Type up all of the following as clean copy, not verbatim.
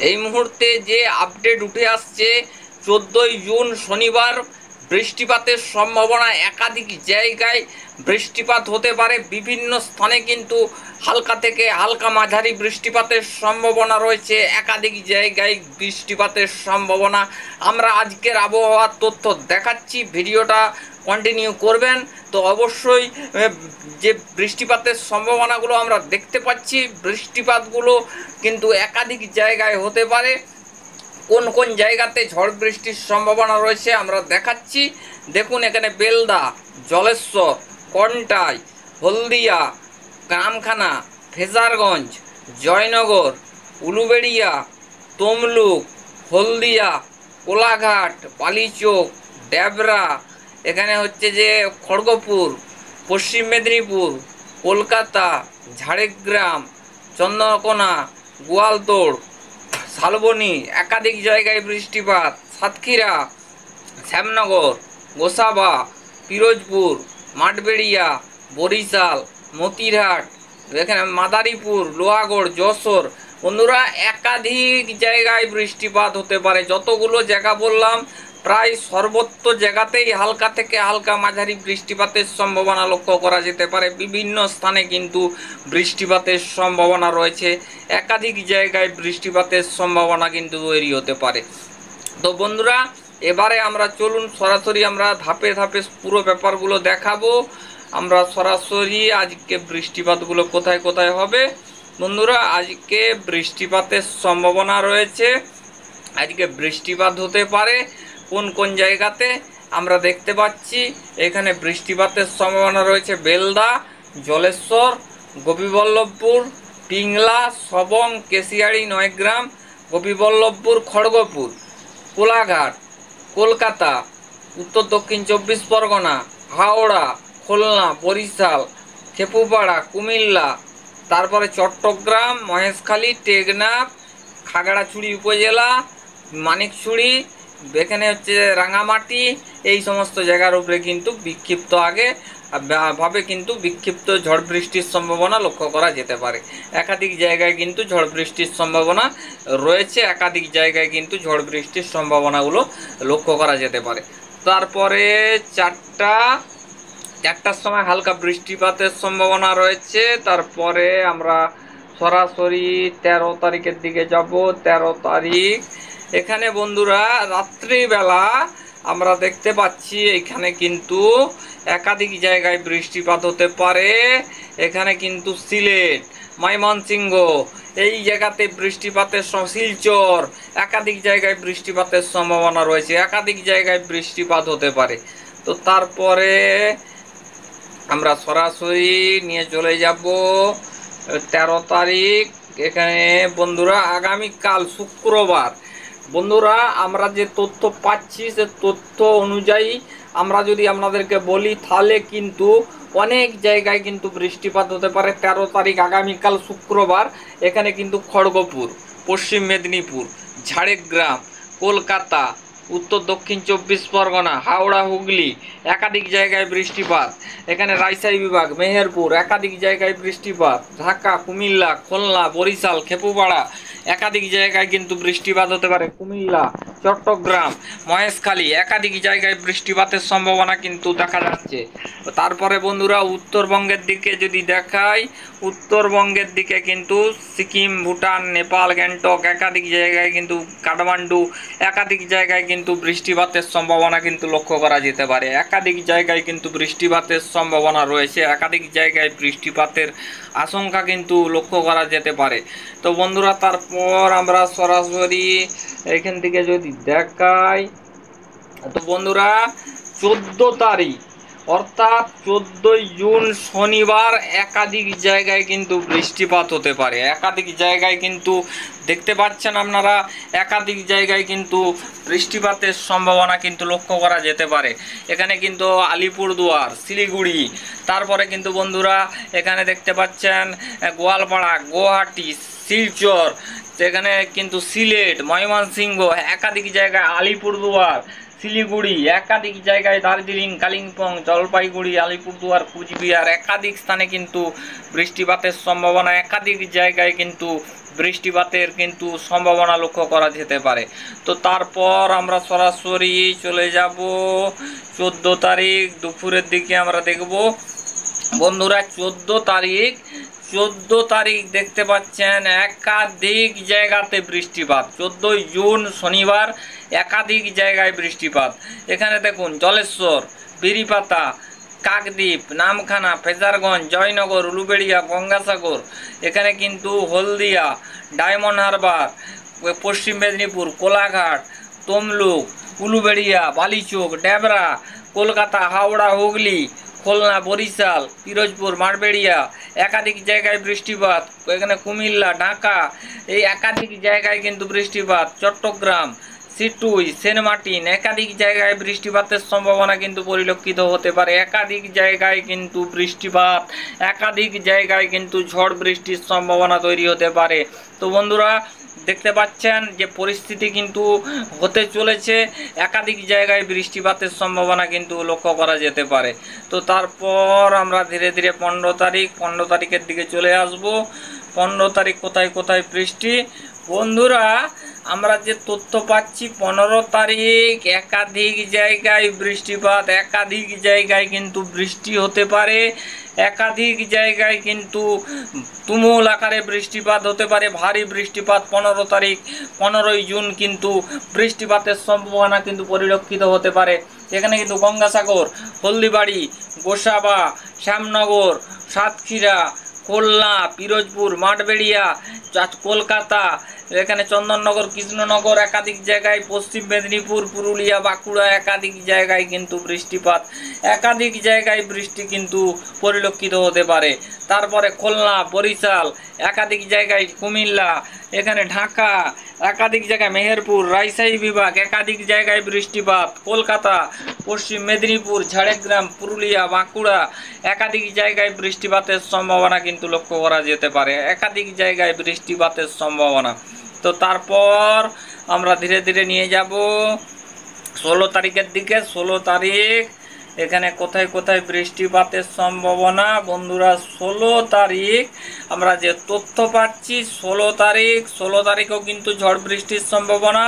এই মুহূর্তে যে আপডেট উঠে আসছে, 14 জুন শনিবার বৃষ্টিপাতের সম্ভাবনা, একাধিক জায়গায় বৃষ্টিপাত হতে পারে। বিভিন্ন স্থানে কিন্তু হালকা থেকে হালকা মাঝারি বৃষ্টিপাতের সম্ভাবনা রয়েছে, একাধিক জায়গায় বৃষ্টিপাতের সম্ভাবনা। আমরা আজকের আবহাওয়ার তথ্য দেখাচ্ছি, ভিডিওটা কন্টিনিউ করবেন। তো অবশ্যই যে বৃষ্টিপাতের সম্ভাবনাগুলো আমরা দেখতে পাচ্ছি, বৃষ্টিপাতগুলো কিন্তু একাধিক জায়গায় হতে পারে। কোন কোন জায়গাতে ঝড় বৃষ্টির সম্ভাবনা রয়েছে আমরা দেখাচ্ছি। দেখুন, এখানে বেলদা, জলেশ্বর, কন্টাই, হলদিয়া, গ্রামখানা, ফেজারগঞ্জ, জয়নগর, উলুবেড়িয়া, তমলুক, হলদিয়া, কোলাঘাট, বালিচক, ড্যাবরা, এখানে হচ্ছে যে খড়গপুর, পশ্চিম মেদিনীপুর, কলকাতা, ঝাড়গ্রাম, চন্দ্রকোনা, গোয়ালতোড়, শালবনী, একাধিক জায়গায় বৃষ্টিপাত। সাতক্ষীরা, শ্যামনগর, গোসাবা, পিরোজপুর, মাঠবেড়িয়া, বরিশাল, মতিরহাট, এখানে মাদারীপুর, লোহাগড়, যশোর। বন্ধুরা, একাধিক জায়গায় বৃষ্টিপাত হতে পারে। যতগুলো জায়গা বললাম, প্রায় সর্বত্র জায়গাতেই হালকা থেকে হালকা মাঝারি বৃষ্টিপাতের সম্ভাবনা লক্ষ্য করা যেতে পারে। বিভিন্ন স্থানে কিন্তু বৃষ্টিপাতের সম্ভাবনা রয়েছে, একাধিক জায়গায় বৃষ্টিপাতের সম্ভাবনা কিন্তু তৈরি হতে পারে। তো বন্ধুরা, এবারে আমরা চলুন সরাসরি আমরা ধাপে ধাপে পুরো ব্যাপারগুলো দেখাবো। আমরা সরাসরি আজকে বৃষ্টিপাতগুলো কোথায় কোথায় হবে। বন্ধুরা, আজকে বৃষ্টিপাতের সম্ভাবনা রয়েছে, আজকে বৃষ্টিপাত হতে পারে কোন কোন জায়গাতে আমরা দেখতে পাচ্ছি। এখানে বৃষ্টিপাতের সম্ভাবনা রয়েছে বেলদা, জলেশ্বর, গোপীবল্লভপুর, পিংলা, সবং, কেশিয়াড়ি, নয়গ্রাম, গোপীবল্লভপুর, খড়গপুর, কোলাঘাট, কলকাতা, উত্তর দক্ষিণ 24 পরগনা, হাওড়া, খুলনা, বরিশাল, খেপুপাড়া, কুমিল্লা, তারপরে চট্টগ্রাম, মহেশখালী, টেকনাফ, খাগড়াছড়ি উপজেলা, মানিকছড়ি, এখানে হচ্ছে রাঙামাটি, এই সমস্ত জায়গার উপরে কিন্তু বিক্ষিপ্ত ভাবে কিন্তু বিক্ষিপ্ত ঝড় বৃষ্টির সম্ভাবনা লক্ষ্য করা যেতে পারে। একাধিক জায়গায় কিন্তু ঝড় বৃষ্টির সম্ভাবনা রয়েছে, একাধিক জায়গায় কিন্তু ঝড় বৃষ্টির সম্ভাবনাগুলো লক্ষ্য করা যেতে পারে। তারপরে চারটার সময় হালকা বৃষ্টিপাতের সম্ভাবনা রয়েছে। তারপরে আমরা সরাসরি 13 তারিখের দিকে যাব। 13 তারিখ, এখানে বন্ধুরা রাত্রিবেলা আমরা দেখতে পাচ্ছি এখানে কিন্তু একাধিক জায়গায় বৃষ্টিপাত হতে পারে। এখানে কিন্তু সিলেট, ময়মনসিংহ, এই জায়গাতে বৃষ্টিপাতের শিলচর, একাধিক জায়গায় বৃষ্টিপাতের সম্ভাবনা রয়েছে, একাধিক জায়গায় বৃষ্টিপাত হতে পারে। তো তারপরে আমরা সরাসরি নিয়ে চলে যাব 13 তারিখ। এখানে বন্ধুরা আগামীকাল শুক্রবার, বন্ধুরা আমরা যে তথ্য পাচ্ছি সে তথ্য অনুযায়ী আমরা যদি আপনাদেরকে বলি, তাহলে কিন্তু অনেক জায়গায় কিন্তু বৃষ্টিপাত হতে পারে 13 তারিখ আগামীকাল শুক্রবার। এখানে কিন্তু খড়গপুর, পশ্চিম মেদিনীপুর, ঝাড়গ্রাম, কলকাতা, উত্তর দক্ষিণ 24 পরগনা, হাওড়া, হুগলি, একাধিক জায়গায় বৃষ্টিপাত। এখানে রাজশাহী বিভাগ, মেহেরপুর, একাধিক জায়গায় বৃষ্টিপাত। ঢাকা, কুমিল্লা, খুলনা, বরিশাল, খেপুপাড়া, একাধিক জায়গায় কিন্তু বৃষ্টিপাত হতে পারে। কুমিল্লা, চট্টগ্রাম, মহেশখালী, একাধিক জায়গায় বৃষ্টিপাতের সম্ভাবনা কিন্তু দেখা যাচ্ছে। তারপরে বন্ধুরা উত্তরবঙ্গের দিকে যদি দেখাই, উত্তরবঙ্গের দিকে কিন্তু সিকিম, ভুটান, নেপাল, গ্যাংটক, একাধিক জায়গায় কিন্তু কাঠমান্ডু, একাধিক জায়গায় কিন্তু বৃষ্টিপাতের সম্ভাবনা কিন্তু লক্ষ্য করা যেতে পারে। একাধিক জায়গায় কিন্তু বৃষ্টিপাতের সম্ভাবনা রয়েছে, একাধিক জায়গায় বৃষ্টিপাতের আশঙ্কা কিন্তু লক্ষ্য করা যেতে পারে। তো বন্ধুরা, তারপর আমরা সরাসরি এখান থেকে যদি দেখাই, তো বন্ধুরা 14 তারিখ অর্থাৎ 14 জুন শনিবার একাধিক জায়গায় কিন্তু বৃষ্টিপাত হতে পারে। একাধিক জায়গায় কিন্তু দেখতে পাচ্ছেন আপনারা, একাধিক জায়গায় কিন্তু বৃষ্টিপাতের সম্ভাবনা কিন্তু লক্ষ্য করা যেতে পারে। এখানে কিন্তু আলিপুরদুয়ার, শিলিগুড়ি, তারপরে কিন্তু বন্ধুরা এখানে দেখতে পাচ্ছেন গোয়ালপাড়া, গুয়াহাটি, শিলচর, সেখানে কিন্তু সিলেট, ময়মনসিংহ, একাধিক জায়গায় আলিপুরদুয়ার, শিলিগুড়ি, একাধিক জায়গায় দার্জিলিং, কালিম্পং, জলপাইগুড়ি, আলিপুরদুয়ার, কুচবিহার একাধিক স্থানে কিন্তু বৃষ্টিপাতের সম্ভাবনা, একাধিক জায়গায় কিন্তু বৃষ্টিপাতের কিন্তু সম্ভাবনা লক্ষ্য করা যেতে পারে। তো তারপর আমরা সরাসরি চলে যাব 14 তারিখ দুপুরের দিকে। আমরা দেখব বন্ধুরা 14 তারিখ দেখতে পাচ্ছেন একাধিক জায়গাতে বৃষ্টিপাত। 14 জুন শনিবার একাধিক জায়গায় বৃষ্টিপাত। এখানে দেখুন জলেশ্বর, বিরিপাতা, কাকদ্বীপ, নামখানা, ফেজারগঞ্জ, জয়নগর, উলুবেড়িয়া, গঙ্গাসাগর, এখানে কিন্তু হলদিয়া, ডায়মন্ড হারবার, পশ্চিম মেদিনীপুর, কোলাঘাট, তমলুক, উলুবেড়িয়া, বালিচক, ডেবরা, কলকাতা, হাওড়া, হুগলি, খুলনা, বরিশাল, পিরোজপুর, মারবেড়িয়া একাধিক জায়গায় বৃষ্টিপাত। এখানে কুমিল্লা, ঢাকা এই একাধিক জায়গায় কিন্তু বৃষ্টিপাত। চট্টগ্রাম, সিটুই, সেন্ট মার্টিন একাধিক জায়গায় বৃষ্টিপাতের সম্ভাবনা কিন্তু পরিলক্ষিত হতে পারে। একাধিক জায়গায় কিন্তু বৃষ্টিপাত, একাধিক জায়গায় কিন্তু ঝড় বৃষ্টির সম্ভাবনা তৈরি হতে পারে। তো বন্ধুরা দেখতে পাচ্ছেন যে পরিস্থিতি কিন্তু হতে চলেছে, একাধিক জায়গায় বৃষ্টিপাতের সম্ভাবনা কিন্তু লক্ষ্য করা যেতে পারে। তো তারপর আমরা ধীরে ধীরে 15 তারিখের দিকে চলে আসব। 15 তারিখ কোথায় কোথায় বৃষ্টি বন্ধুরা আমরা যে তথ্য পাচ্ছি, 15 তারিখ একাধিক জায়গায় বৃষ্টিপাত, একাধিক জায়গায় কিন্তু বৃষ্টি হতে পারে, একাধিক জায়গায় কিন্তু তুমুল আকারে বৃষ্টিপাত হতে পারে, ভারী বৃষ্টিপাত। 15 তারিখ 15ই জুন কিন্তু বৃষ্টিপাতের সম্ভাবনা কিন্তু পরিলক্ষিত হতে পারে। এখানে কিন্তু গঙ্গাসাগর, হলদিবাড়ি, গোসাবা, শ্যামনগর, সাতক্ষীরা, খুলনা, পিরোজপুর, মাঠবেড়িয়া, কলকাতা, এখানে চন্দননগর, কৃষ্ণনগর একাধিক জায়গায়, পশ্চিম মেদিনীপুর, পুরুলিয়া, বাঁকুড়া একাধিক জায়গায় কিন্তু বৃষ্টিপাত, একাধিক জায়গায় বৃষ্টি কিন্তু পরিলক্ষিত হতে পারে। তারপরে খুলনা, বরিশাল একাধিক জায়গায়, কুমিল্লা, এখানে ঢাকা একাধিক জায়গায়, মেহেরপুর, রাজশাহী বিভাগ একাধিক জায়গায় বৃষ্টিপাত, কলকাতা, পশ্চিম মেদিনীপুর, ঝাড়গ্রাম, পুরুলিয়া, বাঁকুড়া একাধিক জায়গায় বৃষ্টিপাতের সম্ভাবনা কিন্তু লক্ষ্য করা যেতে পারে, একাধিক জায়গায় বৃষ্টিপাতের সম্ভাবনা। তো তারপর আমরা ধীরে ধীরে নিয়ে যাব 16 তারিখের দিকে। 16 তারিখ এখানে কোথায় কোথায় বৃষ্টিপাতের সম্ভাবনা বন্ধুরা? 16 তারিখ আমরা যে তথ্য পাচ্ছি, 16 তারিখও কিন্তু ঝড় বৃষ্টির সম্ভাবনা।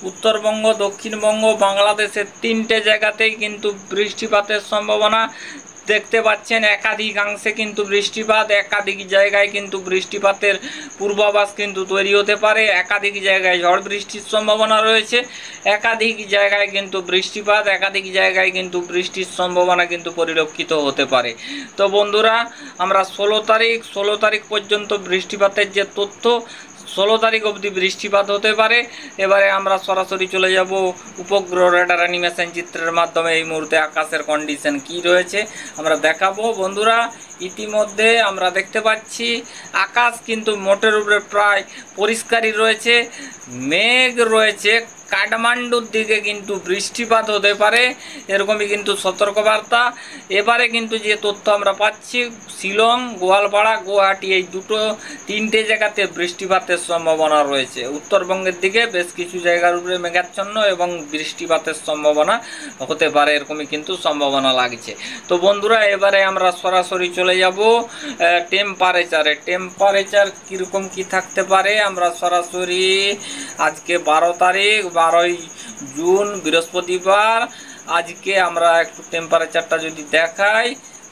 উত্তরবঙ্গ, দক্ষিণবঙ্গ, বাংলাদেশের 3টে জায়গাতেই কিন্তু বৃষ্টিপাতের সম্ভাবনা দেখতে পাচ্ছেন। একাধিকাংশে কিন্তু বৃষ্টিপাত, একাধিক জায়গায় কিন্তু বৃষ্টিপাতের পূর্বাভাস কিন্তু তৈরি হতে পারে, একাধিক জায়গায় ঝড় বৃষ্টির সম্ভাবনা রয়েছে, একাধিক জায়গায় কিন্তু বৃষ্টিপাত, একাধিক জায়গায় কিন্তু বৃষ্টির সম্ভাবনা কিন্তু পরিলক্ষিত হতে পারে। তো বন্ধুরা আমরা 16 তারিখ পর্যন্ত বৃষ্টিপাতের যে তথ্য, 16 তারিখ অবধি বৃষ্টিপাত হতে পারে। এবারে আমরা সরাসরি চলে যাব উপগ্রহ রেডার অ্যানিমেশন চিত্রের মাধ্যমে এই মুহূর্তে আকাশের কন্ডিশন কি রয়েছে আমরা দেখাবো। বন্ধুরা ইতিমধ্যে আমরা দেখতে পাচ্ছি আকাশ কিন্তু মোটের উপরে প্রায় পরিষ্কারই রয়েছে, মেঘ রয়েছে, কাঠমান্ডুর দিকে কিন্তু বৃষ্টিপাত হতে পারে এরকমই কিন্তু সতর্কবার্তা। এবারে কিন্তু যে তথ্য আমরা পাচ্ছি, শিলং, গোয়ালপাড়া, গুয়াহাটি এই 3টে জায়গাতে বৃষ্টিপাতের সম্ভাবনা রয়েছে। উত্তরবঙ্গের দিকে বেশ কিছু জায়গার উপরে মেঘাচ্ছন্ন এবং বৃষ্টিপাতের সম্ভাবনা হতে পারে এরকমই কিন্তু সম্ভাবনা লাগছে। তো বন্ধুরা এবারে আমরা সরাসরি চলে যাব টেম্পারেচার কীরকম কি থাকতে পারে। আমরা সরাসরি আজকে 12 তারিখ 12ই জুন বৃহস্পতিবার, আজকে আমরা একটু টেম্পারেচারটা যদি দেখাই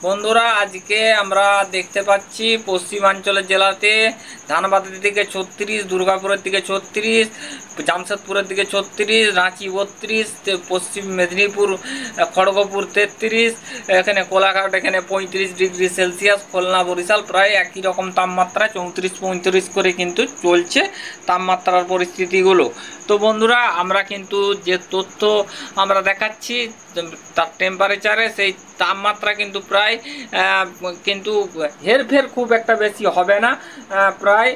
বন্ধুরা, আজকে আমরা দেখতে পাচ্ছি পশ্চিমাঞ্চলের জেলাতে ধানবাদের দিকে 36, দুর্গাপুরের দিকে 36, জামশেদপুরের দিকে 36, রাঁচি 32, পশ্চিম মেদিনীপুর খড়গপুর 33, এখানে কোলাঘাট এখানে 35 ডিগ্রি সেলসিয়াস, খুলনা, বরিশাল প্রায় একই রকম তাপমাত্রা 34-35 করে কিন্তু চলছে তাপমাত্রার পরিস্থিতিগুলো। তো বন্ধুরা আমরা কিন্তু যে তথ্য আমরা দেখাচ্ছি তার টেম্পারেচারে, সেই তাপমাত্রা কিন্তু প্রায় কিন্তু হেরফের খুব একটা বেশি হবে না, প্রায়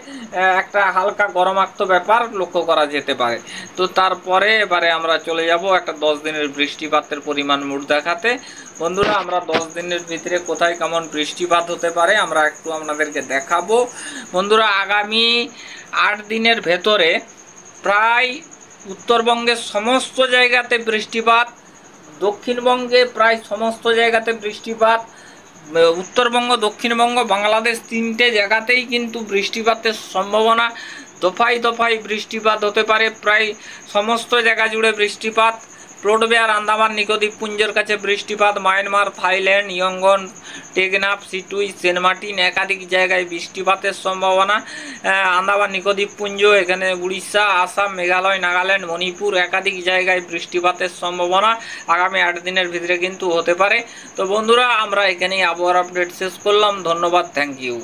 একটা হালকা গরমাক্ত ব্যাপার লক্ষ্য করা যেতে পারে। তো তারপরে এবারে আমরা চলে যাব একটা 10 দিনের বৃষ্টিপাতের পরিমাণ মোট দেখাতে। বন্ধুরা আমরা 10 দিনের ভিতরে কোথায় কেমন বৃষ্টিপাত হতে পারে আমরা একটু আপনাদেরকে দেখাবো। বন্ধুরা আগামী 8 দিনের ভেতরে প্রায় উত্তরবঙ্গের সমস্ত জায়গাতে বৃষ্টিপাত, দক্ষিণবঙ্গে প্রায় সমস্ত জায়গাতে বৃষ্টিপাত, উত্তরবঙ্গ, দক্ষিণবঙ্গ, বাংলাদেশ তিনটে জায়গাতেই কিন্তু বৃষ্টিপাতের সম্ভাবনা। দফায় দফায় বৃষ্টিপাত হতে পারে, প্রায় সমস্ত জায়গা জুড়ে বৃষ্টিপাত। প্লোট বেয়ার, আন্দামান নিকোদ্বীপপুঞ্জের কাছে বৃষ্টিপাত, Myanmar, Thailand, Yangon, Teknaf, Sittwe, Saint Martin একাধিক জায়গায় বৃষ্টিপাতের সম্ভাবনা। আন্দামান নিকোদ্বীপপুঞ্জ, এখানে উড়িষ্যা, আসাম, মেঘালয়, নাগাল্যান্ড, মণিপুর একাধিক জায়গায় বৃষ্টিপাতের সম্ভাবনা আগামী 8 দিনের ভিতরে কিন্তু হতে পারে। তো বন্ধুরা, আমরা এখানেই আবহাওয়ার আপডেট শেষ করলাম। ধন্যবাদ, থ্যাংক ইউ।